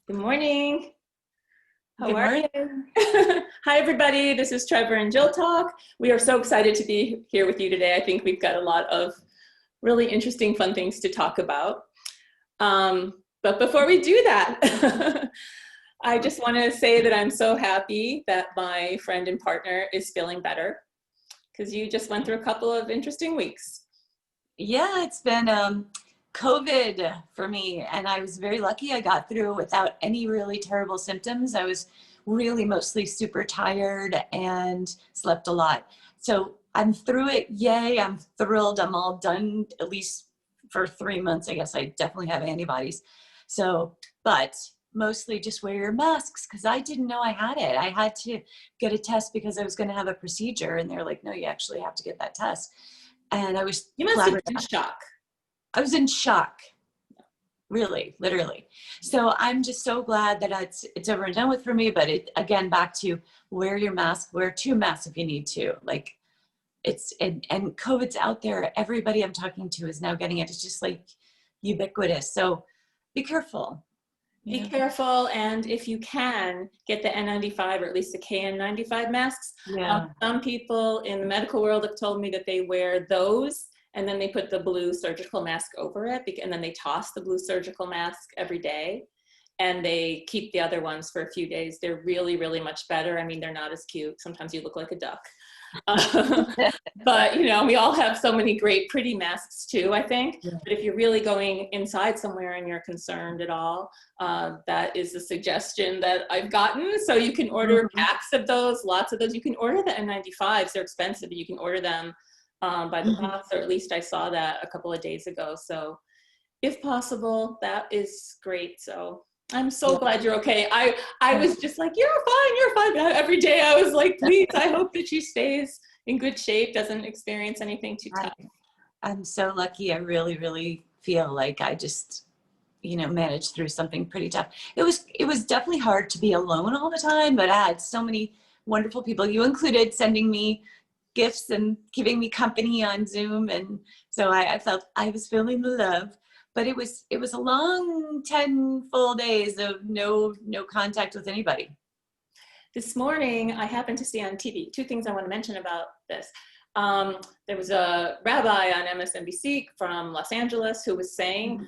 Good morning. How Good are morning. you? Hi, everybody. This is Trevor and Jill Talk. We are so excited to be here with you today. I think we've got a lot of really interesting, fun things to talk about. But before we do that, I just want to say that I'm so happy that my friend and partner is feeling better because you just went through a couple of interesting weeks. Yeah, it's been COVID for me, and I was very lucky. I got through without any really terrible symptoms. I was really mostly super tired and slept a lot. So I'm through it. Yay, I'm thrilled. I'm all done, at least for 3 months. I guess I definitely have antibodies. So, but mostly just wear your masks because I didn't know I had it. I had to get a test because I was going to have a procedure, and they're like, no, you actually have to get that test. And I was You must have been in shock. I was in shock, really, literally. So I'm just so glad that it's over and done with for me. But again, back to wear your mask, wear two masks if you need to. Like and COVID's out there. Everybody I'm talking to is now getting it. It's just like ubiquitous. So be careful. Be careful, and if you can, get the N95 or at least the KN95 masks. Yeah. Some people in the medical world have told me that they wear those and then they put the blue surgical mask over it, and then they toss the blue surgical mask every day, and they keep the other ones for a few days. They're really, really much better. I mean, they're not as cute. Sometimes you look like a duck. But, you know, we all have so many great, pretty masks too, I think. Yeah. But if you're really going inside somewhere and you're concerned at all, that is a suggestion that I've gotten. So you can order packs of those, lots of those. You can order the N95s. They're expensive, but you can order them by the box, or at least I saw that a couple of days ago. So if possible, that is great. So I'm so glad you're okay. I was just like, you're fine. But every day I was like, please, I hope that she stays in good shape, doesn't experience anything too tough. I'm so lucky. I really, really feel like I just, managed through something pretty tough. It was definitely hard to be alone all the time, but I had so many wonderful people, you included, sending me gifts and giving me company on Zoom. And so I felt I was feeling the love, but it was a long 10 full days of no contact with anybody. This morning, I happened to see on TV, two things I want to mention about this. There was a rabbi on MSNBC from Los Angeles who was saying,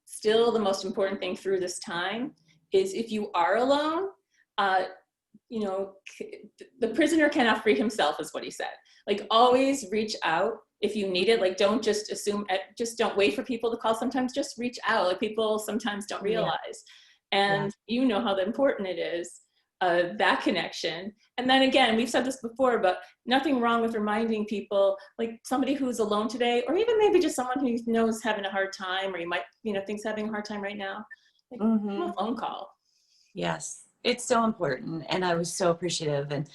still the most important thing through this time is if you are alone, the prisoner cannot free himself, is what he said. Like, always reach out if you need it. Like, don't just assume, just don't wait for people to call. Sometimes just reach out. Like, people sometimes don't realize. And you know how important it is, that connection. And then again, we've said this before, but nothing wrong with reminding people, like somebody who's alone today, or even maybe just someone who knows having a hard time, or you might, thinks having a hard time right now, like a phone call. Yes, it's so important. And I was so appreciative. And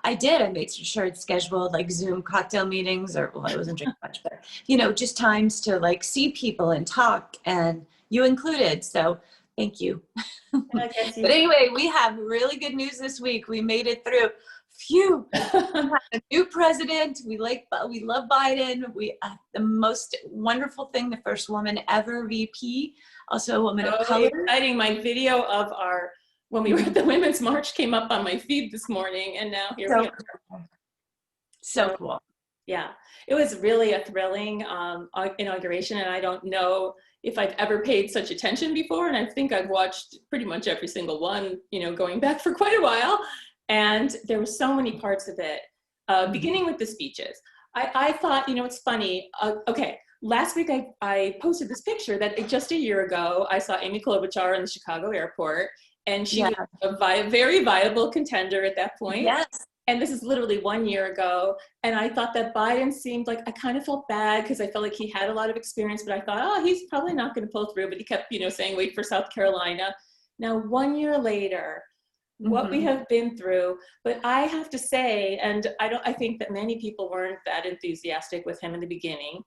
I made sure it's scheduled, like Zoom cocktail meetings, or, well, I wasn't drinking much, but, just times to like see people and talk, and you included. So thank you. But anyway, we have really good news this week. We made it through. Phew. We have a new president. We love Biden. The most wonderful thing, the first woman ever VP, also a woman of color. Exciting. My video of when we were at the Women's March came up on my feed this morning, and now here we are. So cool. Yeah, it was really a thrilling inauguration, and I don't know if I've ever paid such attention before, and I think I've watched pretty much every single one, going back for quite a while, and there were so many parts of it, beginning with the speeches. I thought, it's funny, okay, last week I posted this picture that just a year ago, I saw Amy Klobuchar in the Chicago airport, and she was a very viable contender at that point. Yes. And this is literally 1 year ago. And I thought that Biden seemed like, I kind of felt bad because I felt like he had a lot of experience, but I thought, oh, he's probably not going to pull through. But he kept, saying, wait for South Carolina. Now, 1 year later, what we have been through, but I have to say, and I think that many people weren't that enthusiastic with him in the beginning.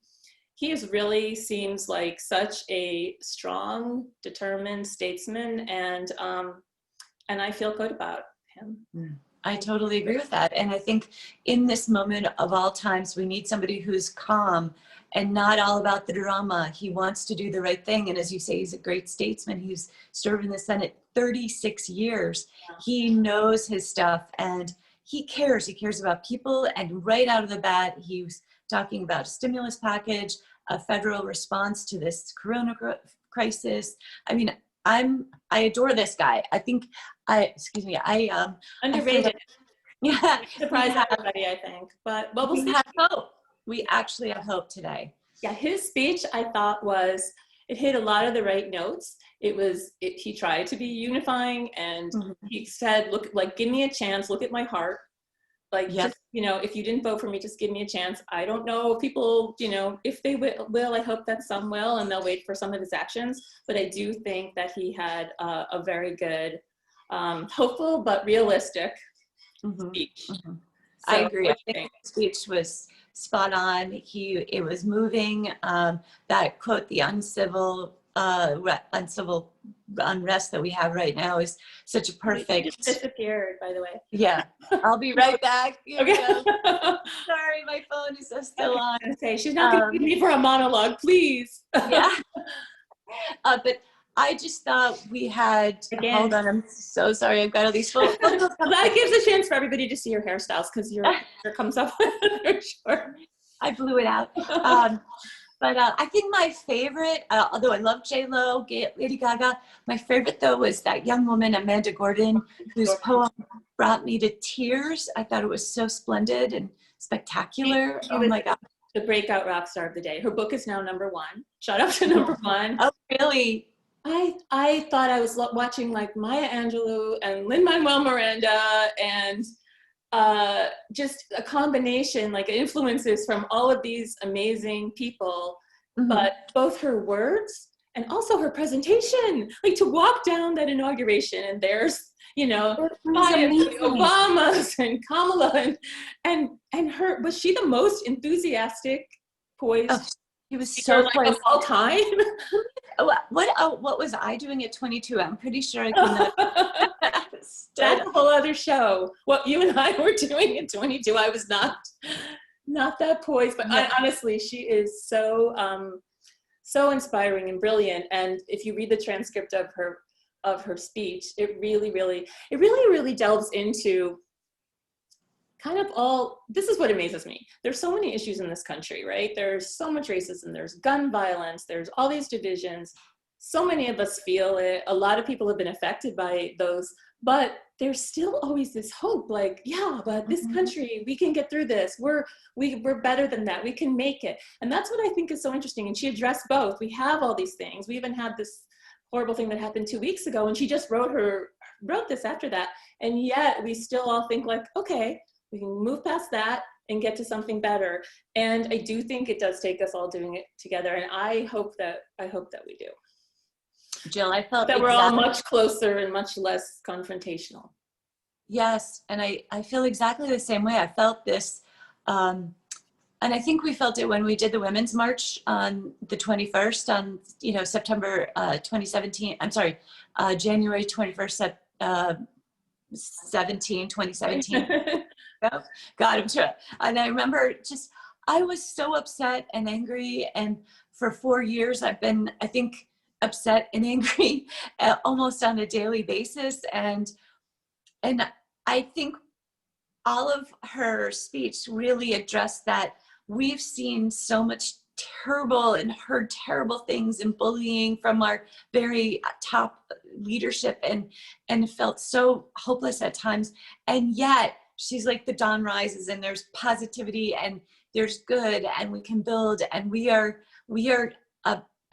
He really seems like such a strong, determined statesman, and I feel good about him. I totally agree with that. And I think in this moment of all times, we need somebody who's calm and not all about the drama. He wants to do the right thing. And as you say, he's a great statesman. He's served in the Senate 36 years. He knows his stuff and he cares. He cares about people. And right out of the bat, he was talking about a stimulus package, a federal response to this corona crisis. I mean, I adore this guy. I think Underrated. yeah, Surprise everybody, I think. But well, we'll we see. have hope. We actually have hope today. Yeah, his speech I thought it hit a lot of the right notes. He tried to be unifying, and he said, look, like, give me a chance, look at my heart. Like, just, if you didn't vote for me, just give me a chance. I don't know if people, if they will, I hope that some will, and they'll wait for some of his actions. But I do think that he had a very good, hopeful but realistic speech. So, I agree. I think the speech was spot on. It was moving. That quote, the uncivil unrest that we have right now is such a perfect. He just disappeared, by the way. Yeah, I'll be right back. Here okay. We go. Sorry, my phone is still on. Say, she's not going to leave me for a monologue, please. Yeah. But I just thought we had. Again. Hold on, I'm so sorry. I've got all these photos. That gives a chance for everybody to see your hairstyles because your hair comes up for sure. I blew it out. But I think my favorite, although I love J-Lo, Lady Gaga, my favorite though was that young woman, Amanda Gordon, whose poem brought me to tears. I thought it was so splendid and spectacular. Oh my God. The breakout rock star of the day. Her book is now #1. Shout out to #1. Oh, really? I thought I was watching like Maya Angelou and Lin-Manuel Miranda and just a combination, like influences from all of these amazing people, but both her words and also her presentation, like to walk down that inauguration and there's, Obamas and Kamala and her, was she the most enthusiastic, poised? Oh, he was so like of all time. What was I doing at 22? I'm pretty sure I could not. That's a whole other show. What you and I were doing at 22, I was not that poised. But honestly, she is so inspiring and brilliant. And if you read the transcript of her speech, it really delves into kind of this is what amazes me. There's so many issues in this country, right? There's so much racism, there's gun violence, there's all these divisions. So many of us feel it. A lot of people have been affected by those, but there's still always this hope, like, yeah, but this country, we can get through this. We're better than that. We can make it. And that's what I think is so interesting. And she addressed both. We have all these things. We even had this horrible thing that happened 2 weeks ago, and she just wrote this after that. And yet we still all think like, okay, we can move past that and get to something better. And I do think it does take us all doing it together. And I hope that we do. Jill, I felt that we're all much closer and much less confrontational. Yes, and I feel exactly the same way. I felt this, and I think we felt it when we did the Women's March on the 21st on, September 2017. I'm sorry, January 21st, 2017. God, I'm sure. And I remember I was so upset and angry. And for 4 years, I've been, I think, upset and angry almost on a daily basis. And I think all of her speech really addressed that. We've seen so much terrible and heard terrible things and bullying from our very top leadership and felt so hopeless at times. And yet she's like, the dawn rises and there's positivity and there's good and we can build, and we are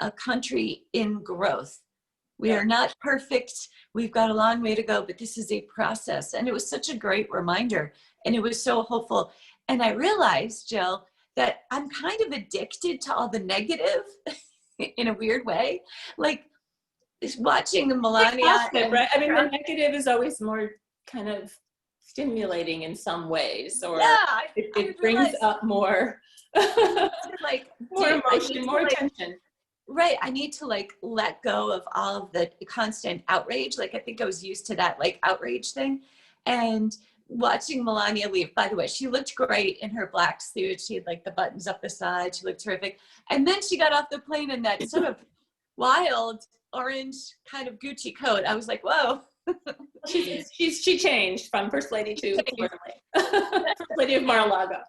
a country in growth. We are not perfect. We've got a long way to go, but this is a process. And it was such a great reminder, and it was so hopeful. And I realized, Jill, that I'm kind of addicted to all the negative in a weird way. Like watching Melania. Right? I mean, the negative is always more kind of stimulating in some ways, or it brings up more like more emotion, more attention. Right. I need to let go of all of the constant outrage. Like, I think I was used to that outrage thing, and watching Melania leave, by the way, she looked great in her black suit. She had like the buttons up the side. She looked terrific. And then she got off the plane in that sort of wild orange kind of Gucci coat. I was like, whoa. She changed from First Lady to First Lady of Mar-a-Lago.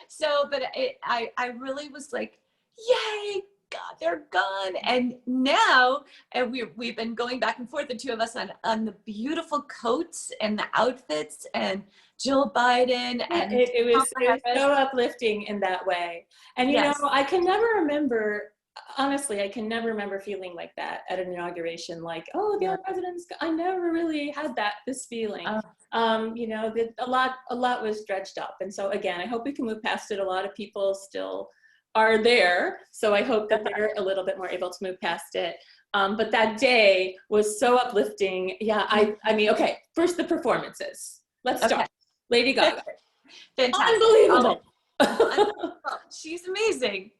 So, but I really was like, yay, God, they're gone. And now we've been going back and forth, the two of us, on the beautiful coats and the outfits, and Jill Biden. And it was so uplifting in that way. And you know, I can never remember, honestly, I can never remember feeling like that at an inauguration, like, oh, the other presidents. I never really had this feeling. You know, that a lot was dredged up. And so again, I hope we can move past it. A lot of people still are there. So I hope that they're a little bit more able to move past it. But that day was so uplifting. Yeah, I mean, okay, first the performances. Let's start. Lady Gaga. Fantastic. Unbelievable. She's amazing.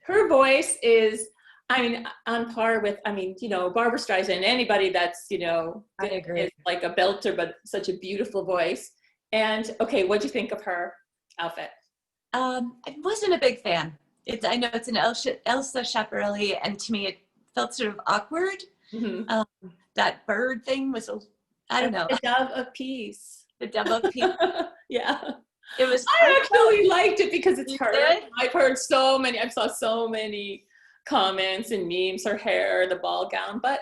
Her voice is, I mean, on par with, I mean, you know, Barbra Streisand, anybody that's, you know, I agree. is like a belter, but such a beautiful voice. And okay, what'd you think of her outfit? I wasn't a big fan. I know it's an Elsa Schiaparelli, and to me it felt sort of awkward. That bird thing was, I don't know. The dove of peace. The dove of peace. Yeah. It was. I actually liked it because it's her. Did? I saw so many comments and memes, her hair, the ball gown, but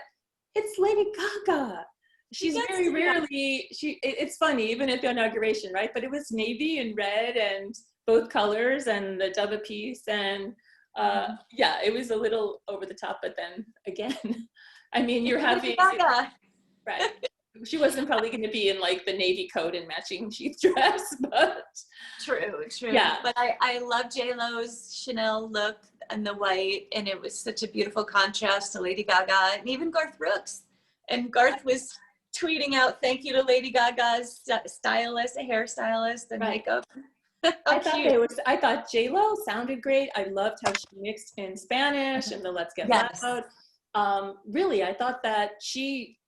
it's Lady Gaga. She's very rarely, it's funny, even at the inauguration, right? But it was navy and red and both colors and the dove of peace. And yeah, it was a little over the top, but then again, I mean, you're having, right. She wasn't probably going to be in like the navy coat and matching sheath dress, but. True. Yeah. But I love J-Lo's Chanel look and the white, and it was such a beautiful contrast to Lady Gaga and even Garth Brooks. And Garth was tweeting out, thank you to Lady Gaga's stylist, a hairstylist, and makeup. I thought J-Lo sounded great. I loved how she mixed in Spanish and the Let's Get Loud. Really, I thought that she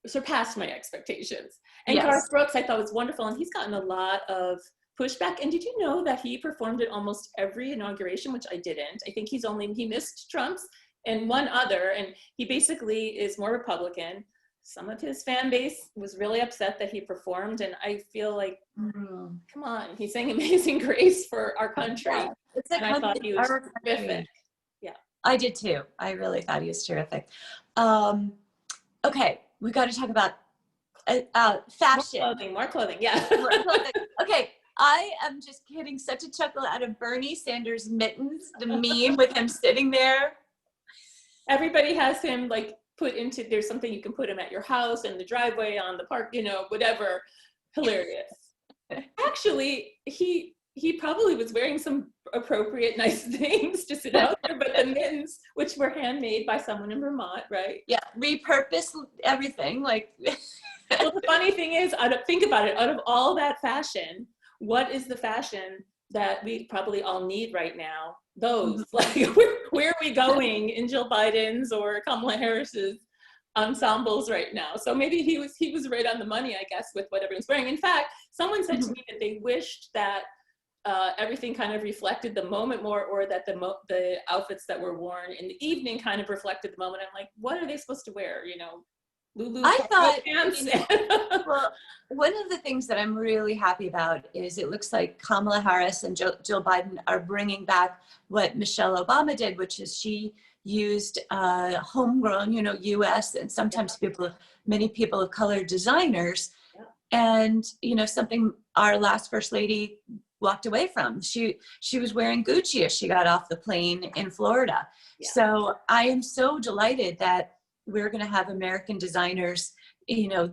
surpassed my expectations. And Garth Brooks, I thought was wonderful, and he's gotten a lot of pushback. And did you know that he performed at almost every inauguration, which I didn't? I think he missed Trump's and one other, and he basically is more Republican. Some of his fan base was really upset that he performed, and I feel like, come on, he's saying Amazing Grace for our country. Yeah, and I thought he was terrific. Yeah, I did too. I really thought he was terrific. Okay, we got to talk about fashion. More clothing, yeah. More clothing. Okay, I am just getting such a chuckle out of Bernie Sanders' mittens, the meme with him sitting there. Everybody has him like put into, there's something you can put him at your house, in the driveway, on the park, you know, whatever. Hilarious. Actually, he probably was wearing some appropriate, nice things to sit out there, but the mittens, which were handmade by someone in Vermont, right? Yeah, repurposed everything. Like, well, the funny thing is, think about it, out of all that fashion, what is the fashion that we probably all need right now? Those, like, where are we going in Jill Biden's or Kamala Harris's ensembles right now? So maybe he was right on the money, I guess, with what everyone's wearing. In fact, someone said to me that they wished that everything kind of reflected the moment more, or that the outfits that were worn in the evening kind of reflected the moment. I'm like, what are they supposed to wear? You know, Lulu pants. Well, one of the things that I'm really happy about is it looks like Kamala Harris and Jill Biden are bringing back what Michelle Obama did, which is she used homegrown, you know, U.S. and sometimes many people of color designers, and you know, something our last First Lady walked away from. She was wearing Gucci as she got off the plane in Florida. Yeah. So I am so delighted that we're going to have American designers, you know,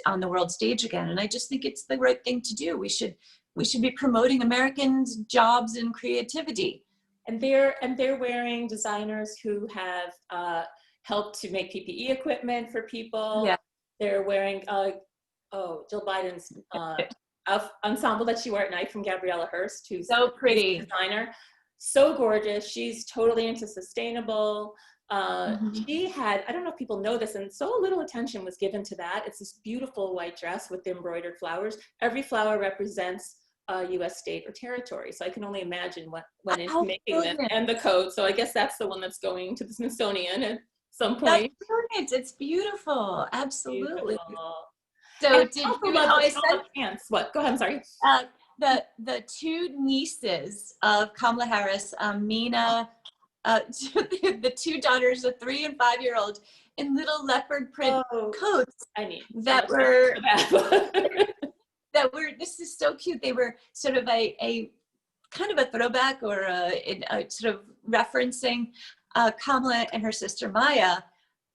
on the world stage again. And I just think it's the right thing to do. We should be promoting Americans' jobs and creativity. And they're wearing designers who have helped to make PPE equipment for people. Yeah. They're wearing Jill Biden's ensemble that she wore at night from Gabriella Hearst, who's so pretty designer, so gorgeous. She's totally into sustainable. She had, I don't know if people know this, and so little attention was given to that. It's this beautiful white dress with the embroidered flowers. Every flower represents a U.S. state or territory. So I can only imagine when it's making this, and the coat. So I guess that's the one that's going to the Smithsonian at some point. That's brilliant. It's beautiful. Absolutely. Beautiful. So And did I also you, love oh, I the said, pants. What? Go ahead, I'm sorry. the two nieces of Kamala Harris, Mina, the two daughters, a 3 and 5-year-old, in little leopard print coats that were this is so cute. They were sort of a kind of a throwback or a sort of referencing Kamala and her sister Maya.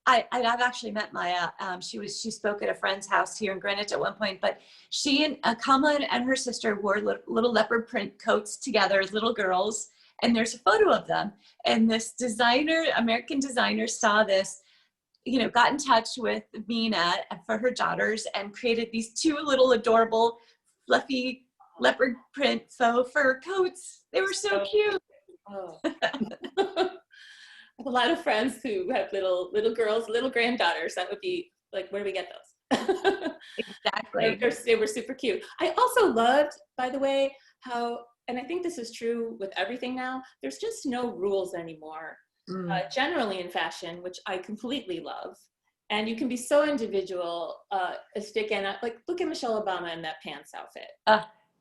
I've actually met Maya. She spoke at a friend's house here in Greenwich at one point, but she and Kamala and her sister wore little leopard print coats together as little girls. And there's a photo of them. And this designer, American designer, saw this, got in touch with Mina for her daughters and created these two little adorable, fluffy leopard print faux fur coats. They were so cute. Oh. I have a lot of friends who have little girls, little granddaughters. That would be like, where do we get those? Exactly. They were super cute. I also loved, by the way, how, and I think this is true with everything now, there's just no rules anymore, generally in fashion, which I completely love. And you can be so individual, like, look at Michelle Obama in that pants outfit.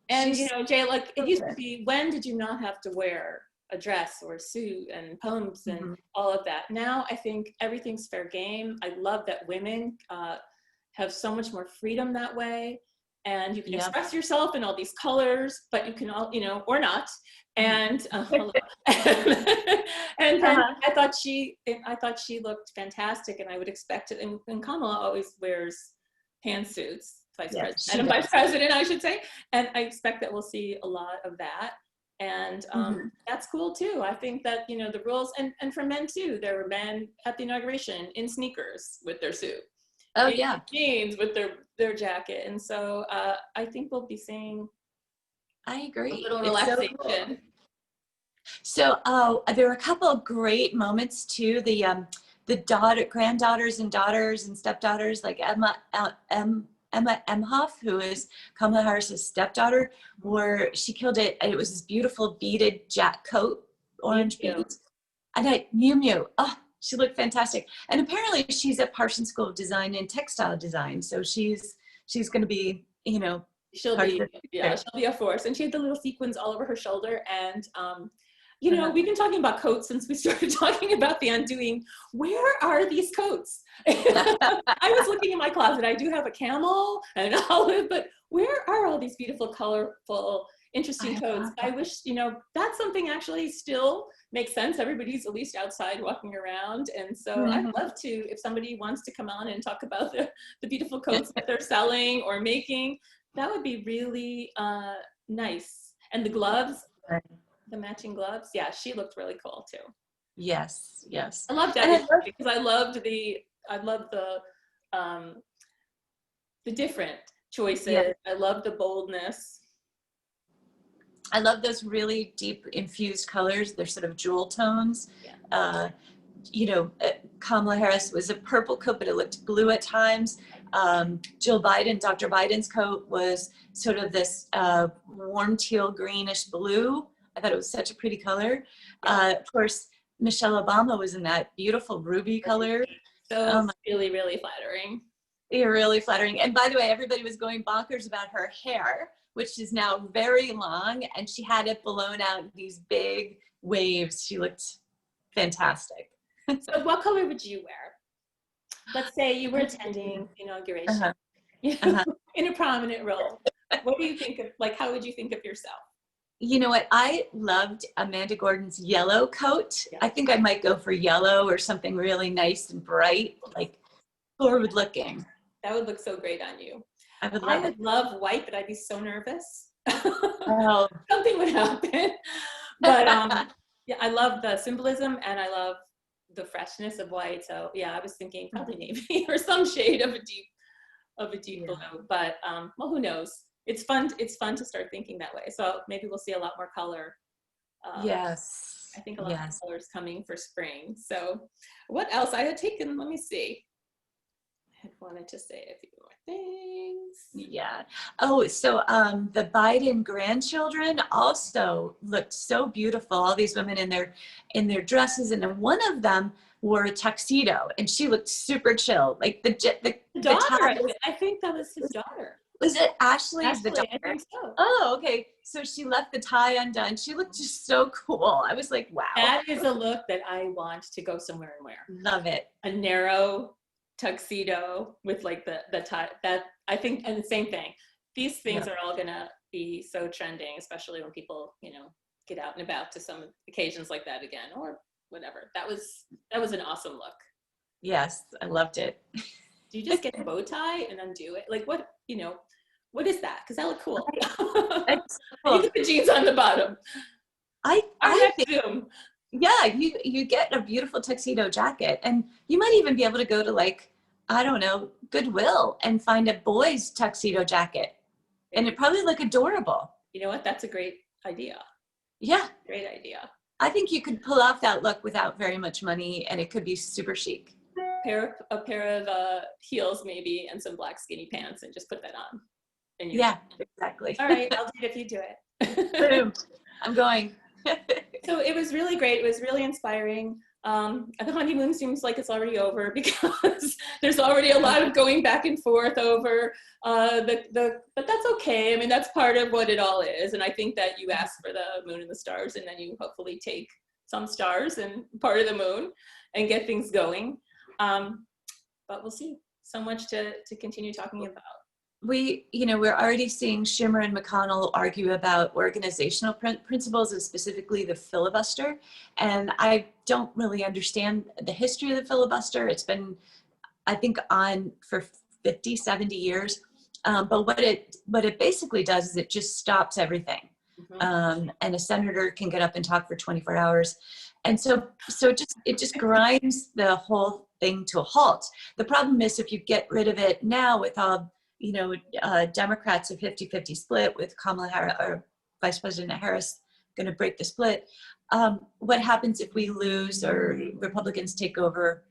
And, Jay, like, it used to be, when did you not have to wear a dress or a suit and pumps and all of that? Now I think everything's fair game. I love that women have so much more freedom that way, and you can express yourself in all these colors, but you can all, or not. And and then I thought she looked fantastic, and I would expect it. And Kamala always wears pantsuits, vice president, I should say, and I expect that we'll see a lot of that. And that's cool too. I think that, the rules, and for men too, there were men at the inauguration in sneakers with their suit. Oh yeah. Jeans with their jacket. And so I think we'll be seeing I agree. A little relaxation. So there were a couple of great moments too. The granddaughters and daughters and stepdaughters, like Emma Emhoff, who is Kamala Harris's stepdaughter, where she killed it. And it was this beautiful beaded jack coat, orange beads. And Miu Miu, she looked fantastic. And apparently she's at Parsons School of Design and Textile Design. So she's going to be, she'll be a force. And she had the little sequins all over her shoulder. And, we've been talking about coats since we started talking about the undoing. Where are these coats? I was looking in my closet. I do have a camel and an olive, but where are all these beautiful, colorful, interesting coats? I wish, that's something actually still makes sense. Everybody's at least outside walking around. And so I'd love to, if somebody wants to come on and talk about the beautiful coats that they're selling or making, that would be really nice. And the gloves, the matching gloves. Yeah, she looked really cool too. Yes. I love that because I loved the different choices. Yeah. I love the boldness. I love those really deep infused colors. They're sort of jewel tones. Yeah. Kamala Harris was a purple coat, but it looked blue at times. Dr. Biden's coat was sort of this warm teal greenish blue. I thought it was such a pretty color. Of course, Michelle Obama was in that beautiful ruby color. So really, really flattering. Yeah, really flattering. And by the way, everybody was going bonkers about her hair, which is now very long, and she had it blown out in these big waves. She looked fantastic. So what color would you wear? Let's say you were attending the inauguration in a prominent role. What do you think of, how would you think of yourself? You know what? I loved Amanda Gordon's yellow coat. Yeah. I think I might go for yellow or something really nice and bright, like forward looking. That would look so great on you. I would love white, but I'd be so nervous. Something would happen. But I love the symbolism and I love the freshness of white. So yeah, I was thinking probably navy or some shade of a deep blue. But who knows? It's fun to start thinking that way. So maybe we'll see a lot more color Yes. I think a lot Yes. of colors coming for spring. So what else I had taken, let me see. I had wanted to say a few more things. Yeah. Oh, so the Biden grandchildren also looked so beautiful. All these women in their dresses, and then one of them wore a tuxedo, and she looked super chill. Like the Daughter, tie I think that was his daughter. was it Ashley's the Ashley, I daughter? think so. Oh, okay. So she left the tie undone. She looked just so cool. I was like, wow. That is a look that I want to go somewhere and wear. Love it. A narrow tuxedo with like the tie. That I think, and the same thing. These things are all gonna be so trending, especially when people, you know, get out and about to some occasions like that again, or whatever. That was an awesome look. Yes, I loved it. Do you just get a bow tie and undo it? Like what, you know, what is that? Because that looked cool. It's You cool. put the jeans on the bottom. I Next think, Zoom. yeah, you get a beautiful tuxedo jacket, and you might even be able to go to, like, I don't know, Goodwill and find a boy's tuxedo jacket, and it probably look adorable. You know what? That's a great idea. Yeah, Great idea. I think you could pull off that look without very much money, and it could be super chic. A pair of heels maybe and some black skinny pants and just put that on. And Yeah, exactly. all right, I'll do it if you do it. Boom. I'm going. So it was really great. It was really inspiring. The honeymoon seems like it's already over because there's already a lot of going back and forth over but that's okay. I mean, that's part of what it all is. And I think that you ask for the moon and the stars, and then you hopefully take some stars and part of the moon and get things going. But we'll see. So much to continue talking about. We're already seeing Schumer and McConnell argue about organizational principles, and specifically the filibuster. And I don't really understand the history of the filibuster. It's been, I think, on for 50, 70 years. But what it basically does is it just stops everything. And a senator can get up and talk for 24 hours. And so it just grinds the whole thing to a halt. The problem is, if you get rid of it now with all, Democrats, a 50-50 split with Kamala Harris, or Vice President Harris, going to break the split. What happens if we lose or Republicans take over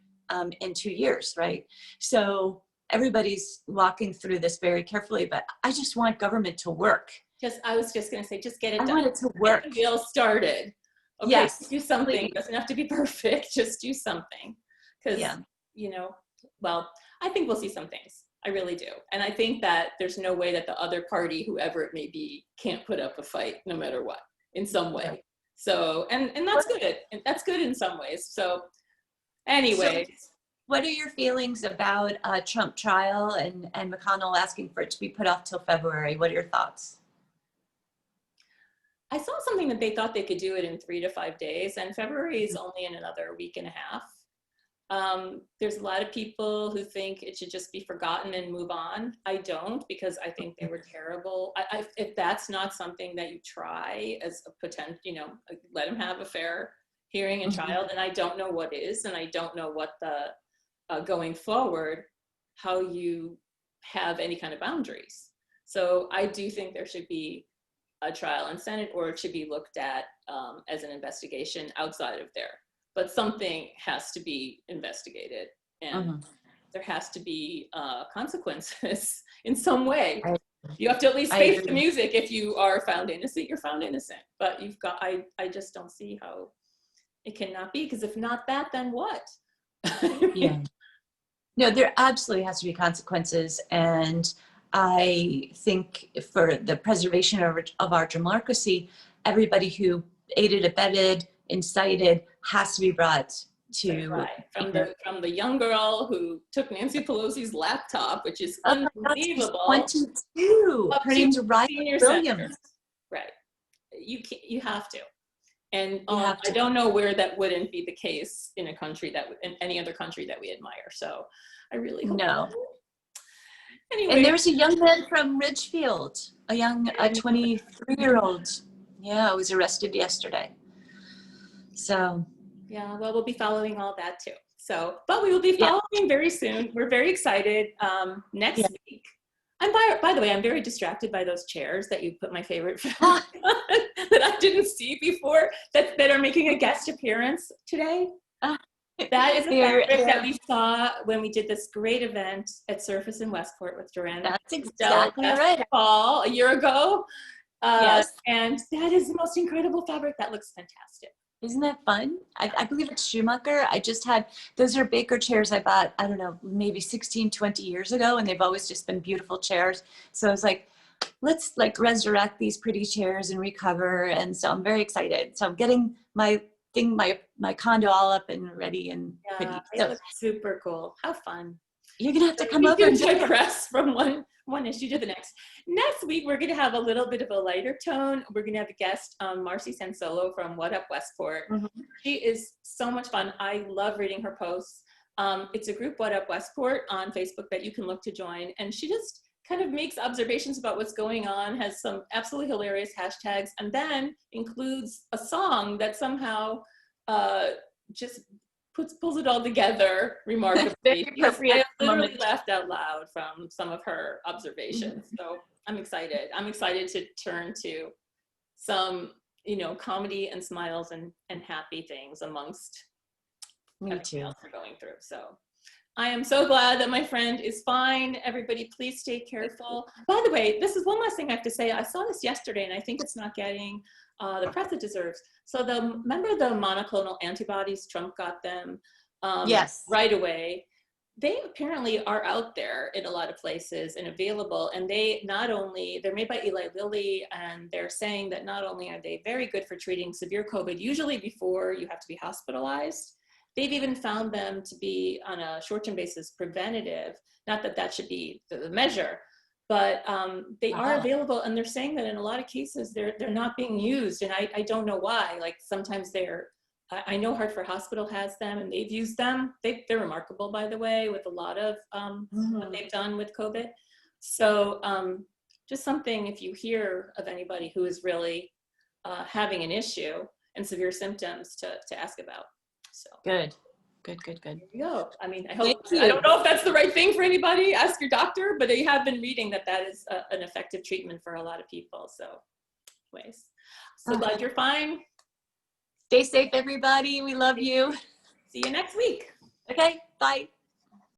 in 2 years, right? So everybody's walking through this very carefully, but I just want government to work. I was just going to say, just get it done. I want it to work. Get the wheel started. Okay, yes. Do something. It doesn't have to be perfect. Just do something. Because, well, I think we'll see some things. I really do. And I think that there's no way that the other party, whoever it may be, can't put up a fight no matter what, in some way. Right. So, and that's good. And that's good in some ways. So anyway. So what are your feelings about Trump trial and McConnell asking for it to be put off till February? What are your thoughts? I saw something that they thought they could do it in 3 to 5 days, and February is only in another week and a half. There's a lot of people who think it should just be forgotten and move on. I don't, because I think they were terrible. If that's not something that you try as a potential, let him have a fair hearing and trial, then I don't know what is, and I don't know what the going forward, how you have any kind of boundaries. So I do think there should be a trial in Senate, or it should be looked at as an investigation outside of there. But something has to be investigated, and there has to be consequences in some way. You have to at least face the music. If you are found innocent, you're found innocent. But I just don't see how it cannot be, because if not that, then what? Yeah. No, there absolutely has to be consequences. And I think for the preservation of our democracy, everybody who aided, abetted, incited has to be brought to right. From the young girl who took Nancy Pelosi's laptop, which is unbelievable. 22. Her name's Riley Williams. Right. You have to. And I don't know where that wouldn't be the case in in any other country that we admire. So I really hope no. Anyway. And there was a young man from Ridgefield, a 23-year-old. Yeah, was arrested yesterday. So yeah, well, we'll be following all that too. So, but we will be following very soon. We're very excited. Next week, And by the way, I'm very distracted by those chairs that you put my favorite fabric on that I didn't see before that are making a guest appearance today. That is a fabric that we saw when we did this great event at Surface in Westport with Joanna. That's exactly right. Fall a year ago. Yes. And that is the most incredible fabric. That looks fantastic. Isn't that fun? I believe it's Schumacher. I just had, those are Baker chairs I bought, I don't know, maybe 16, 20 years ago, and they've always just been beautiful chairs. So I was like, let's like resurrect these pretty chairs and recover. And so I'm very excited. So I'm getting my thing, my condo all up and ready and pretty. It looks super cool. How fun. You're gonna have to come over and digress from one issue to the next. Next week, we're gonna have a little bit of a lighter tone. We're gonna have a guest, Marcy Sansolo from What Up Westport. She is so much fun. I love reading her posts. It's a group, What Up Westport, on Facebook that you can look to join. And she just kind of makes observations about what's going on, has some absolutely hilarious hashtags, and then includes a song that somehow just pulls it all together remarkably. I literally laughed out loud from some of her observations. So I'm excited. I'm excited to turn to some, comedy and smiles and happy things amongst everything else we're going through. So I am so glad that my friend is fine. Everybody, please stay careful. By the way, this is one last thing I have to say. I saw this yesterday, and I think it's not getting the press it deserves. So remember the monoclonal antibodies, Trump got them right away. They apparently are out there in a lot of places and available. And they're made by Eli Lilly, and they're saying that not only are they very good for treating severe COVID, usually before you have to be hospitalized, they've even found them to be, on a short-term basis, preventative. Not that that should be the measure, but they are available, and they're saying that in a lot of cases they're not being used, and I don't know why. Like sometimes I know Hartford Hospital has them, and they've used them. They're remarkable, by the way, with a lot of what they've done with COVID. So just something, if you hear of anybody who is really having an issue and severe symptoms, to ask about. So good. There you go. I mean, I don't know if that's the right thing for anybody. Ask your doctor, but I have been reading that is an effective treatment for a lot of people. So anyways, so glad you're fine. Stay safe, everybody. We love you. See you next week. Okay, bye.